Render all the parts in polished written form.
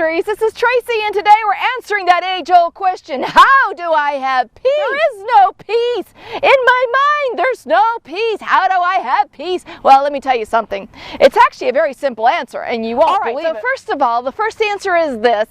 Ministries. This is Tracy, and today we're answering that age-old question, how do I have peace? There is no peace. In my mind, there's no peace. How do I have peace? Well, let me tell you something. It's actually a very simple answer, and you won't believe it. So first of all, the first answer is this.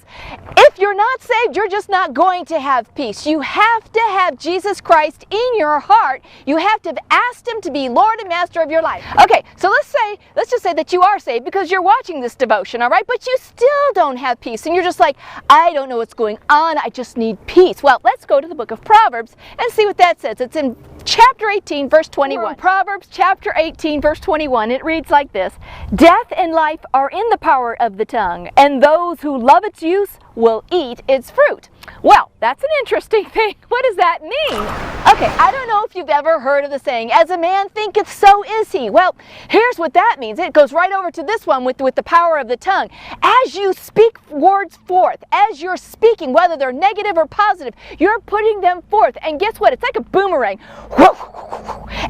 If you're not saved, you're just not going to have peace. You have to have Jesus Christ in your heart. You have to have asked Him to be Lord and Master of your life. Okay, so let's just say that you are saved because you're watching this devotion, all right? But you still don't have peace, and you're just like, I don't know what's going on. I just need peace. Well, let's go to the Book of Proverbs and see what that says. It's in chapter 18, verse 21. Proverbs chapter 18, verse 21. It reads like this: Death and life are in the power of the tongue, and those who love its use will eat its fruit. Well, that's an interesting thing. What does that mean? Okay, I don't know if you've ever heard of the saying, as a man thinketh, so is he. Well, here's what that means. It goes right over to this one with the power of the tongue. As you speak words forth, as you're speaking, whether they're negative or positive, you're putting them forth. And guess what? It's like a boomerang.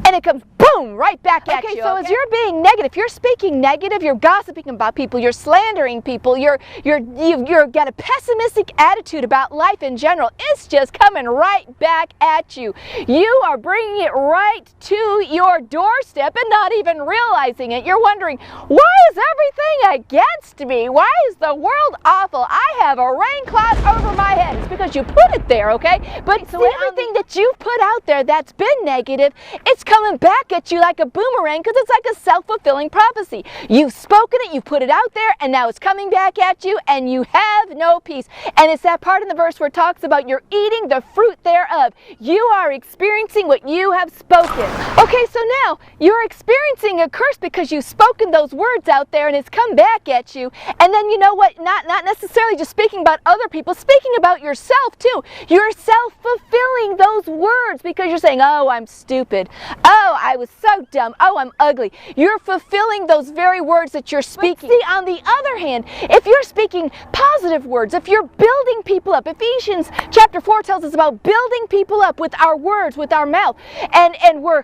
And it comes boom right back at you. So as you're being negative, you're speaking negative, you're gossiping about people, you're slandering people, you've got a pessimistic attitude about life in general. It's just coming right back at you. You are bringing it right to your doorstep and not even realizing it. You're wondering, why is everything against me? Why is the world awful? I have a rain cloud over my head. It's because you put it there, okay? But so everything that you've put out there that's been negative, it's coming back at you like a boomerang because it's like a self-fulfilling prophecy. You've spoken it, you put it out there, and now it's coming back at you, and you have no peace. And it's that part in the verse where it talks about you're eating the fruit thereof. You are experiencing what you have spoken. Okay, so now you're experiencing a curse because you've spoken those words out there and it's come back at you. And then you know what? Not necessarily just speaking about other people, speaking about yourself too. You're self-fulfilling those words because you're saying, oh, I'm stupid. Oh, I was so dumb. Oh, I'm ugly. You're fulfilling those very words that you're speaking. But see, on the other hand, if you're speaking positive words, if you're building people up, Ephesians chapter 4 tells us about building people up with our words, with our mouth, and we're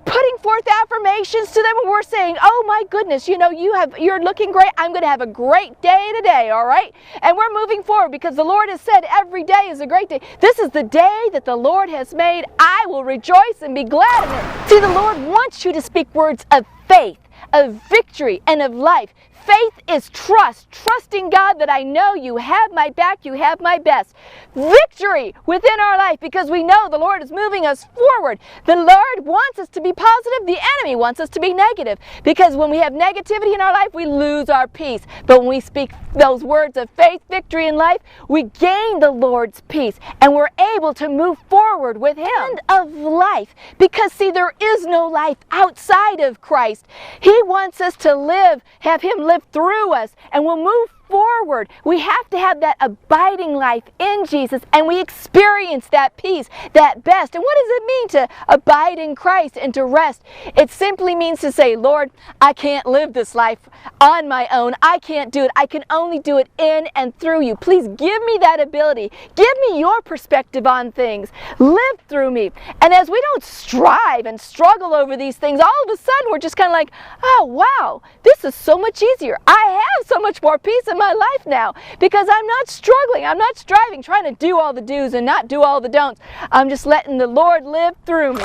putting forth affirmations to them, and we're saying, oh my goodness, you know, you're looking great. I'm going to have a great day today, all right? And we're moving forward because the Lord has said every day is a great day. This is the day that the Lord has made. I will rejoice and be glad in it. See, the Lord wants you to speak words of faith, of victory, and of life. Faith is trust, trusting God that I know you have my back, you have my best. Victory within our life because we know the Lord is moving us forward. The Lord wants us to be positive. The enemy wants us to be negative because when we have negativity in our life, we lose our peace. But when we speak those words of faith, victory, and life, we gain the Lord's peace and we're able to move forward with Him. And of life, because see, there is no life outside of Christ. He wants us to live, have Him live through us, and we'll move forward. We have to have that abiding life in Jesus, and we experience that peace, that best. And what does it mean to abide in Christ and to rest? It simply means to say, Lord, I can't live this life on my own. I can't do it. I can only do it in and through you. Please give me that ability. Give me your perspective on things. Live through me. And as we don't strive and struggle over these things, all of a sudden we're just kind of like, oh, wow, this is so much easier. I have so much more peace in my life now because I'm not struggling. I'm not striving, trying to do all the do's and not do all the don'ts. I'm just letting the Lord live through me.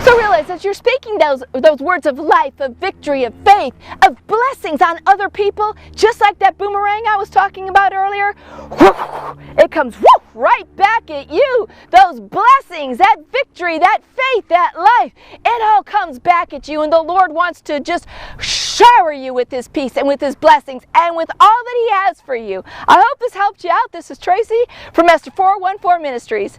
So realize that you're speaking those words of life, of victory, of faith, of blessings on other people, just like that boomerang I was talking about earlier. It comes right back at you. Those blessings, that victory, that faith, that life, it all comes back at you. And the Lord wants to just shower you with His peace and with His blessings and with all that He has for you. I hope this helped you out. This is Tracy from Esther 414 Ministries.